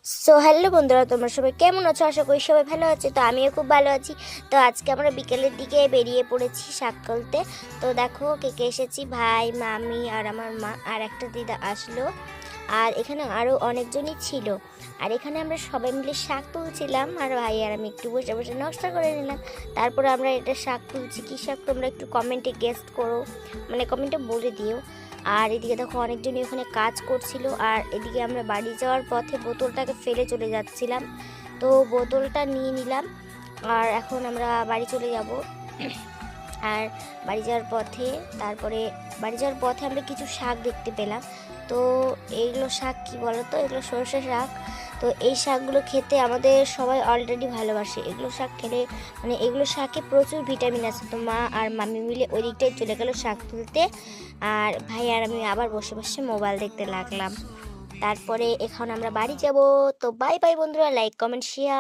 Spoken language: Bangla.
সো হ্যালো বন্ধুরা, তোমরা সবাই কেমন আছো? আশা করি সবাই ভালো আছে। তো আমিও খুব ভালো আছি। তো আজকে আমরা বিকেলের দিকে বেরিয়ে পড়েছি শাক তুলতে। তো দেখো কে কে এসেছি, ভাই, মামি আর আমার মা আর একটা দিদা আসলো। আর এখানে আরও অনেকজনই ছিল। আর এখানে আমরা সবাই মিলে শাক তুলছিলাম, আর ভাই আর আমি একটু বসে বসে নকশা করে নিলাম। তারপরে আমরা এটা শাক তুলছি। কী শাক তোমরা একটু কমেন্টে গেস্ট করো, মানে কমেন্টে বলে দিও। আর এদিকে দেখো অনেকজনই ওখানে কাজ করছিল। আর এদিকে আমরা বাড়ি যাওয়ার পথে বোতলটাকে ফেলে চলে যাচ্ছিলাম, তো বোতলটা নিয়ে নিলাম। আর এখন আমরা বাড়ি চলে যাব। আর বাড়ি যাওয়ার পথে বাড়ি যাওয়ার পথে আমরা কিছু শাক দেখতে পেলাম। তো এইগুলো শাক কি বলো তো, এগুলো সরষে শাক। তো এই শাকগুলো খেতে আমাদের সবাই অলরেডি ভালোবাসে। এগুলো শাক খেলে মানে এগুলো শাকে প্রচুর ভিটামিন আছে। তো মা আর মামি মিলে ওই দিকটায় চলে গেল শাক তুলতে, আর ভাই আর আমি আবার বসে বসে মোবাইল দেখতে লাগলাম। তারপরে এখন আমরা বাড়ি যাব। তো বাই বাই বন্ধুরা, লাইক কমেন্ট শেয়ার।